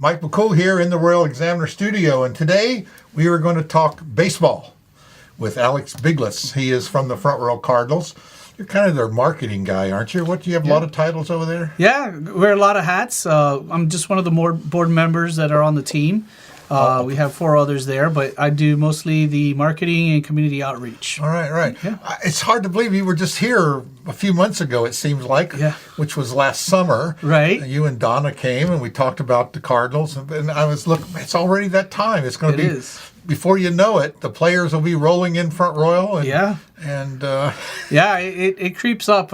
Mike McCool here in the Royal Examiner studio, and today we are going to talk baseball with Alex Bigels. He is from the Front Royal Cardinals. You're kind of their marketing guy, aren't you? What, do you have a lot of titles over there? Yeah, wear a lot of hats. I'm just one of the board members that are on the team. We have 4 others there, but I do mostly the marketing and community outreach. All right. Yeah. It's hard to believe you were just here a few months ago, it seems like, which was last summer. Right. You and Donna came, and we talked about the Cardinals, and I was looking, it's already that time. It's going to be, before you know it, the players will be rolling in Front Royal. And, it creeps up.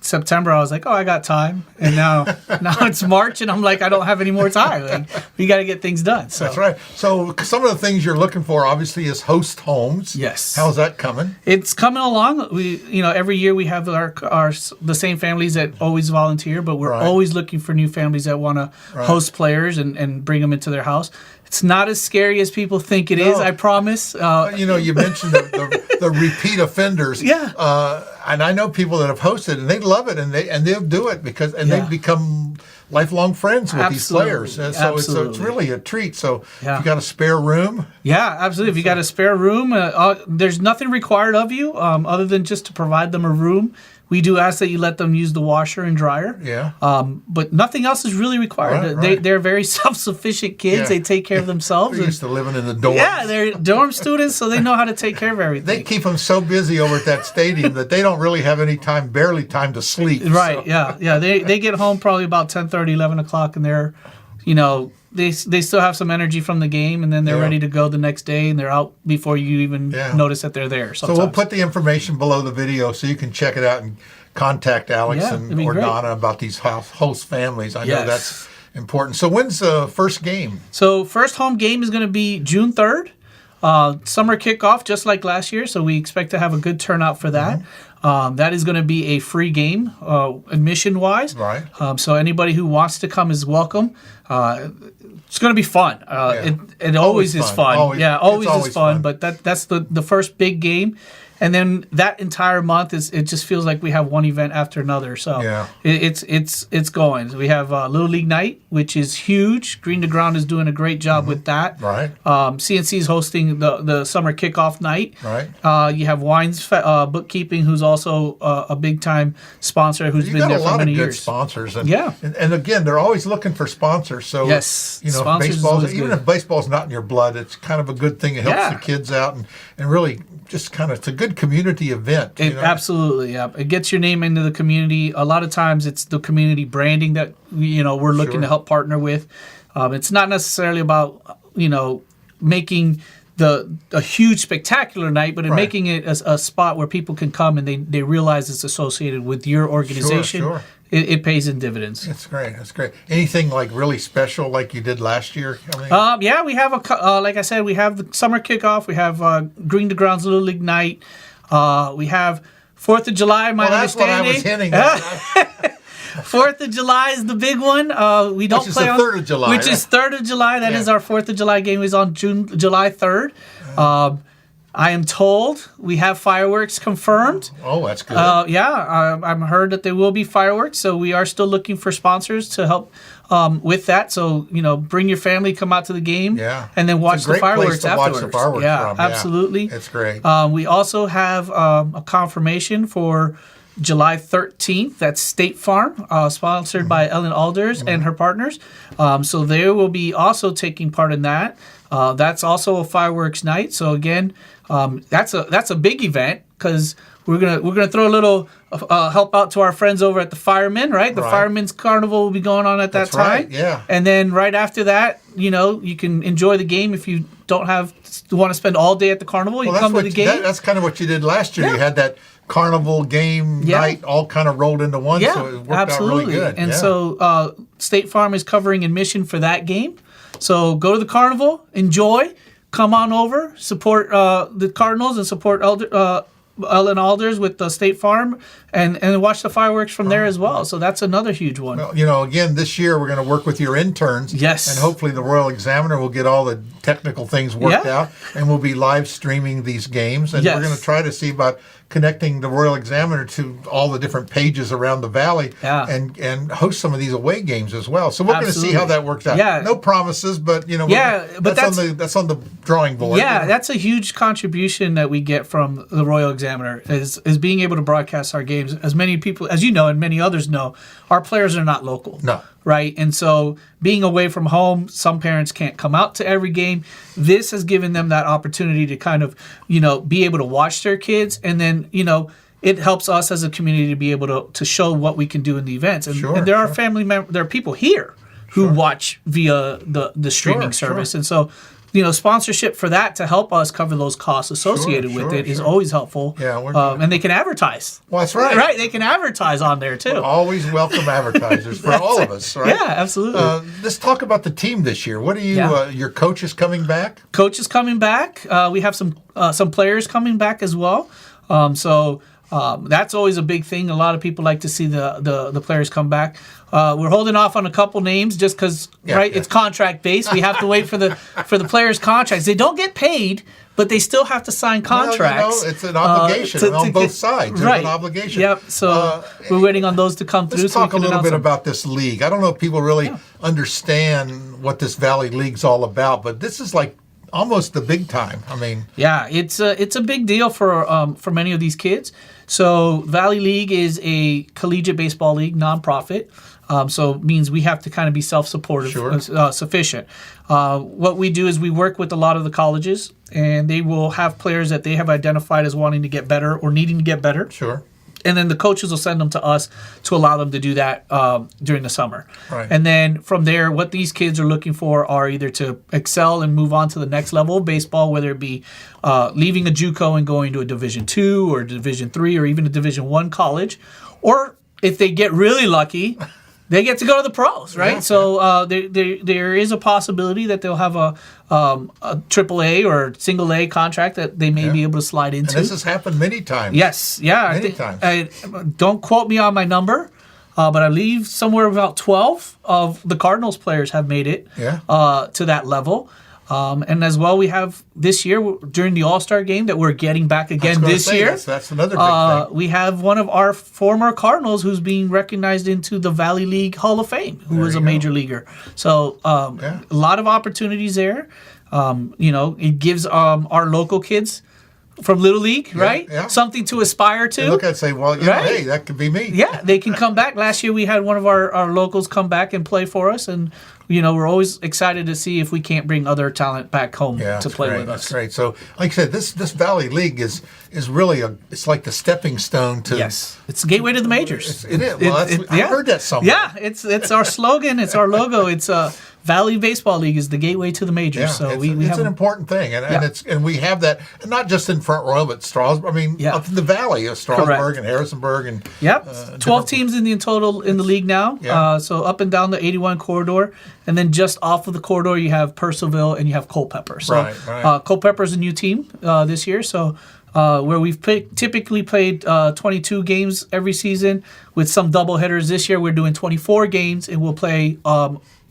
September, I was like, I got time. And now it's March, and I'm like, I don't have any more time. Like, we got to get things done. So. That's right. So some of the things you're looking for, obviously, is host homes. Yes. How's that coming? It's coming along. We, every year we have the same families that always volunteer, but we're always looking for new families that want to host players and bring them into their house. It's not as scary as people think it is, I promise. You mentioned the repeat offenders. Yeah. And I know people that have hosted, and they love it, and they'll do it because they've become lifelong friends with these players. And so it's really a treat. So if you got a spare room. Yeah, absolutely. If you got a spare room, there's nothing required of you other than just to provide them a room. We do ask that you let them use the washer and dryer. Yeah. But nothing else is really required. They're very self-sufficient kids. Yeah. They take care of themselves. They're used to living in the dorms. Yeah, they're dorm students, so they know how to take care of everything. They keep them so busy over at that stadium that they don't really have any time, barely time to sleep. Right, so. Yeah. They get home probably about 10:30, 11 o'clock, and they're, they still have some energy from the game, and then they're ready to go the next day, and they're out before you even notice that they're there. Sometimes. So we'll put the information below the video so you can check it out and contact Alex or Donna about these host families. I know that's important. So when's the first game? So first home game is going to be June 3rd. Summer kickoff, just like last year, so we expect to have a good turnout for that. That is going to be a free game, admission-wise. Right. So anybody who wants to come is welcome. It's going to be fun. It always is fun. Always is fun. But that's the first big game. And then that entire month it just feels like we have one event after another. So it's going. We have Little League Night, which is huge. Green to Ground is doing a great job with that. Right. CNC is hosting the summer kickoff night. Right. You have Wines Bookkeeping, who's also a big time sponsor who's been there for many years. You got a lot of good sponsors. And again, they're always looking for sponsors. So even if baseball's not in your blood, it's kind of a good thing. It helps the kids out and really just kind of, it's a good community event. Absolutely, yeah. It gets your name into the community. A lot of times it's the community branding that, we're looking to help partner with. It's not necessarily about, making a huge spectacular night, but making it a spot where people can come and they realize it's associated with your organization. Sure. It pays in dividends. That's great. Anything like really special like you did last year? We have like I said, we have the summer kickoff. We have Green to Ground's Little League Night. We have 4th of July. That's what I was hinting at. 4th of July is the big one. We don't play on 3rd of July. Which is 3rd of July. That is our 4th of July game. Is on July 3rd. I am told we have fireworks confirmed. Oh, that's good. I've heard that there will be fireworks, so we are still looking for sponsors to help with that. So, bring your family, come out to the game, and then watch the fireworks afterwards. Absolutely. It's great. We also have a confirmation for July 13th. That's State Farm, sponsored by Ellen Alders and her partners. So they will be also taking part in that. That's also a fireworks night. So again, that's a big event because we're gonna throw a little help out to our friends over at the Firemen, right? The Firemen's Carnival will be going on at that time. Right, yeah. And then right after that, you can enjoy the game if you don't want to spend all day at the carnival. You come to the game. That's kind of what you did last year. You had that carnival game night all kind of rolled into one, so it worked out really good. And so State Farm is covering admission for that game. So go to the carnival, enjoy, come on over, support the Cardinals and support Ellen Alders with the State Farm and watch the fireworks from there as well. So that's another huge one. Well, again, this year we're going to work with your interns. Yes. And hopefully the Royal Examiner will get all the technical things worked out, and we'll be live streaming these games. And we're going to try to see about connecting the Royal Examiner to all the different pages around the valley and host some of these away games as well. So we're going to see how that works out. Yeah. No promises, but that's on the drawing board. Yeah, that's a huge contribution that we get from the Royal Examiner is being able to broadcast our games. As many people, as you know, and many others know, our players are not local. No. Right? And so being away from home, some parents can't come out to every game. This has given them that opportunity to kind of, be able to watch their kids. And then, it helps us as a community to be able to show what we can do in the events. And, and there are family members, there are people here who watch via the streaming service. And so, sponsorship for that to help us cover those costs associated with it is always helpful. Yeah, and they can advertise. Well, that's right. Right, they can advertise on there too. We're always welcome advertisers for all of us, right? Yeah, absolutely. Let's talk about the team this year. What are you? Your coach is coming back. Coach is coming back. We have some players coming back as well. That's always a big thing. A lot of people like to see the players come back. We're holding off on a couple names just because it's contract based. We have to wait for the players' contracts. They don't get paid, but they still have to sign contracts. It's an obligation on both sides. Right. It's an obligation. Yep. So we're waiting on those to come through. Let's talk a little bit about this league. I don't know if people really understand what this Valley League's all about, but this is like almost the big time. I mean, it's a big deal for many of these kids. So Valley League is a collegiate baseball league, nonprofit. So it means we have to kind of be self-supportive, sufficient. What we do is we work with a lot of the colleges, and they will have players that they have identified as wanting to get better or needing to get better. Sure. And then the coaches will send them to us to allow them to do that during the summer. Right. And then from there, what these kids are looking for are either to excel and move on to the next level of baseball, whether it be leaving a JUCO and going to a Division II or Division III or even a Division I college, or if they get really lucky, they get to go to the pros, right? Yeah. So there is a possibility that they'll have a AAA or single A contract that they may be able to slide into. And this has happened many times. Yes, yeah. Many times. Don't quote me on my number, but I believe somewhere about 12 of the Cardinals players have made it to that level. And as well, we have this year during the All-Star game that we're getting back again this year. That's another big thing. We have one of our former Cardinals who's being recognized into the Valley League Hall of Fame, who was a major leaguer. So a lot of opportunities there. It gives our local kids from Little League, right? Yeah. Something to aspire to. They look at it and say, well, hey, that could be me. Yeah, they can come back. Last year we had one of our locals come back and play for us, and we're always excited to see if we can't bring other talent back home to play with us. That's great. So, like I said, this Valley League is really it's like the stepping stone to. Yes, it's the gateway to the majors. It is. Well, I heard that somewhere. Yeah, it's our slogan. It's our logo. It's Valley Baseball League is the gateway to the majors. Yeah, so it's an important thing, and we have that, and not just in Front Royal, but Strasburg. I mean, up in the valley of Strasburg and Harrisonburg, and 12 teams in total in the league now. Yeah. So up and down the 81 corridor, and then just off of the corridor you have Purcellville and you have Culpeper. So right. Culpeper is a new team this year. So where we've typically played 22 games every season with some doubleheaders. This year we're doing 24 games, and we'll play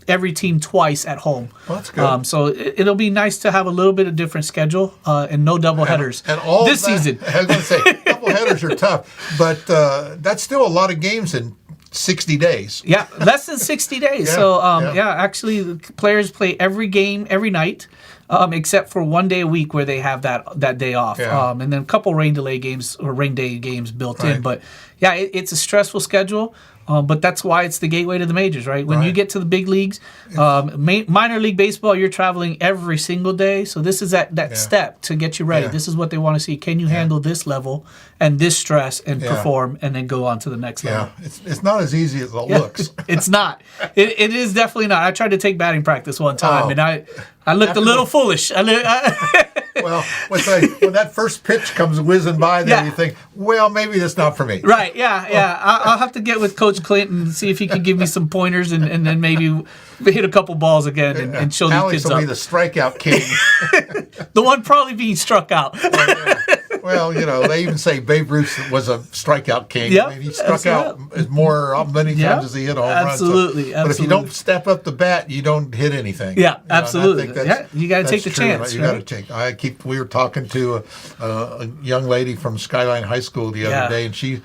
every team twice at home. Well, that's good. So it'll be nice to have a little bit of different schedule and no doubleheaders this season. I was going to say, doubleheaders are tough, but that's still a lot of games in 60 days. Yeah, less than 60 days. Actually, the players play every game every night. Except for one day a week where they have that day off. Yeah. And then a couple rain delay games or rain day games built in. But yeah, it's a stressful schedule. But that's why it's the gateway to the majors, right? When you get to the big leagues, minor league baseball, you're traveling every single day. So this is that step to get you ready. Yeah. This is what they want to see. Can you handle this level and this stress and perform and then go on to the next level? Yeah, it's not as easy as it looks. It's not. It is definitely not. I tried to take batting practice one time, and I looked a little foolish. Well, when that first pitch comes whizzing by there, you think, well, maybe that's not for me. Right, yeah. I'll have to get with Coach Clinton and see if he can give me some pointers and then maybe hit a couple balls again and show these Alex kids will up. be the strikeout king. The one probably being struck out. Well, they even say Babe Ruth was a strikeout king. Yep, I mean, he struck out more many times as he hit a home absolutely, run. So, but if you don't step up the bat, you don't hit anything. Yeah, absolutely. You got to take the chance. You got to take. We were talking to a young lady from Skyline High School the other day, and she.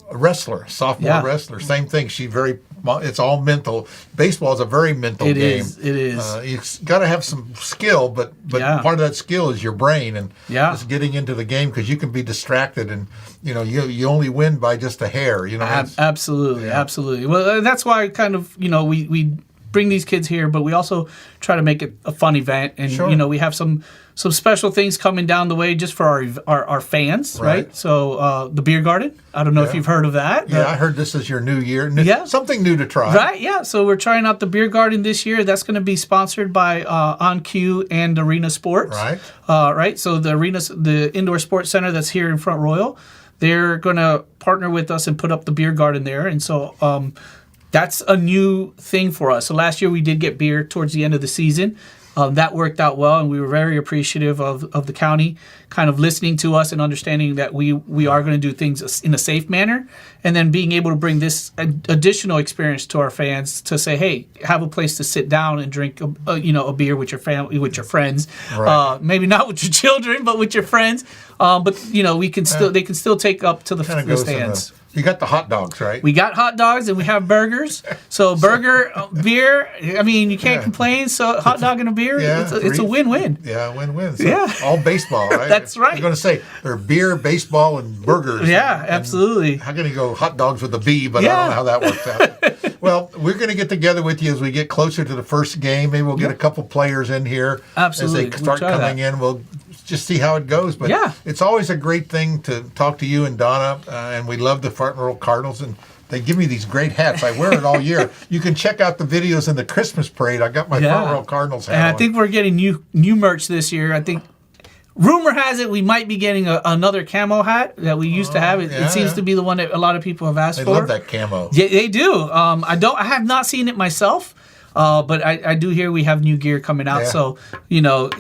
A wrestler, sophomore wrestler, same thing. It's all mental. Baseball is a very mental game. It is. You got to have some skill, but part of that skill is your brain and just getting into the game, because you can be distracted, and you only win by just a hair. Absolutely. Well, that's why kind of we bring these kids here, but we also try to make it a fun event, and we have some special things coming down the way just for our fans, right? So the beer garden. I don't know if you've heard of that. Yeah, I heard this is your new year. Something new to try. Right, yeah. So we're trying out the beer garden this year. That's going to be sponsored by On Cue and Arena Sports. Right. Right. So the indoor sports center that's here in Front Royal, they're going to partner with us and put up the beer garden there. And so that's a new thing for us. So last year we did get beer towards the end of the season. That worked out well, and we were very appreciative of the county kind of listening to us and understanding that we are going to do things in a safe manner, and then being able to bring this additional experience to our fans to say, hey, have a place to sit down and drink a beer with your family, with your friends, maybe not with your children, but with your friends. But we can still they can still take up to the stands. You got the hot dogs, right? We got hot dogs and we have burgers. So burger, beer, I mean, you can't complain. So hot dog and a beer, it's a win-win. Yeah, win-win. So all baseball, right? That's right. You're going to say they're beer, baseball, and burgers. Yeah, absolutely. How can you go hot dogs with a B, but I don't know how that works out. Well, we're going to get together with you as we get closer to the first game. Maybe we'll get a couple players in here. Absolutely. As they start coming in. We'll just see how it goes. But it's always a great thing to talk to you and Donna, and we love the Front Royal Cardinals, and they give me these great hats. I wear it all year. You can check out the videos in the Christmas parade. I got my Front Royal Cardinals hat and I on. think we're getting new merch this year. I think rumor has it we might be getting another camo hat that we used to have. It seems to be the one that a lot of people have asked for. They love that camo. Yeah, they do. I have not seen it myself. But I do hear we have new gear coming out, so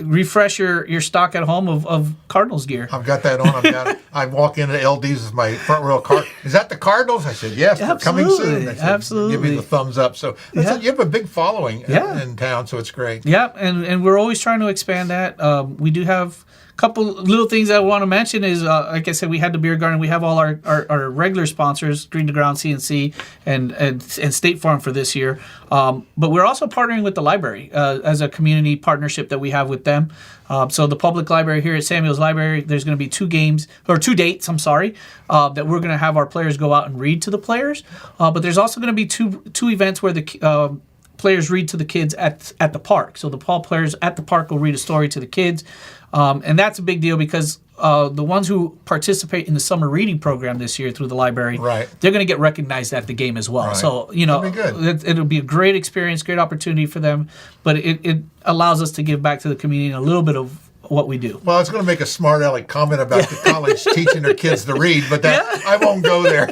refresh your stock at home of Cardinals gear. I've got that on. I walk into LD's with my Front Royal Card. Is that the Cardinals? I said yes. They're coming soon. They said, absolutely. Give me the thumbs up. So you have a big following in town, so it's great. Yeah, and we're always trying to expand that. We do have couple little things I want to mention is, like I said, we had the beer garden. We have all our regular sponsors, Green to Ground, CNC, and State Farm for this year. But we're also partnering with the library as a community partnership that we have with them. So the public library here at Samuel's Library, there's going to be two dates, that we're going to have our players go out and read to the players. But there's also going to be two events where the players read to the kids at the park. So the ball players at the park will read a story to the kids. And that's a big deal because the ones who participate in the summer reading program this year through the library, they're going to get recognized at the game as well. Right. So, it'll be a great experience, great opportunity for them. But it allows us to give back to the community a little bit of what we do. Well, I was going to make a smart aleck comment about the college teaching their kids to read, but I won't go there.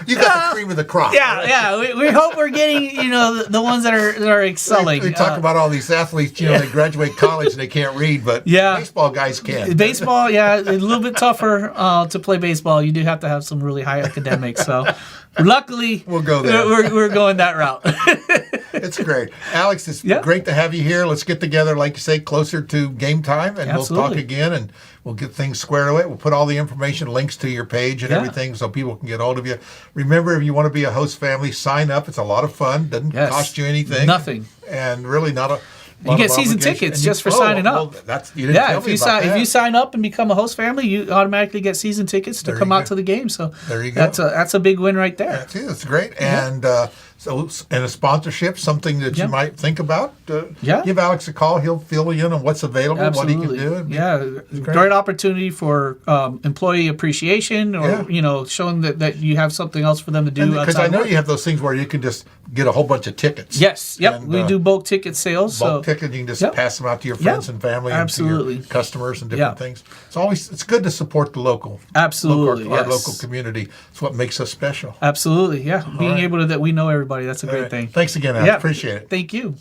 You got the cream of the crop. Yeah. We hope we're getting the ones that are excelling. We talk about all these athletes. They graduate college and they can't read, but baseball guys can. Baseball, a little bit tougher to play baseball. You do have to have some really high academics. So, luckily, we'll go there. We're going that route. It's great, Alex. It's great to have you here. Let's get together, like you say, closer to game time, and we'll talk again and. We'll get things squared away. We'll put all the information, links to your page and everything so people can get hold of you. Remember, if you want to be a host family, sign up. It's a lot of fun. Doesn't cost you anything. Nothing. And really not a You get season tickets just for signing up. Well, you didn't tell me about that. If you sign up and become a host family, you automatically get season tickets to come out to the game. So there you go. That's a big win right there. That's great. And and a sponsorship, something that you might think about. Give Alex a call. He'll fill you in on what's available, what he can do. Great opportunity for employee appreciation, or showing that you have something else for them to do. Because I know you have those things where you can just get a whole bunch of tickets. Yes. Yep. We do bulk ticket sales. Bulk ticket, you can just pass them out to your friends and family, and to your customers and different things. It's good to support the local. Absolutely. Our local community. It's what makes us special. Absolutely. Yeah. Being able to that we know everybody. That's a great thing. Thanks again, Alex. Appreciate it. Thank you.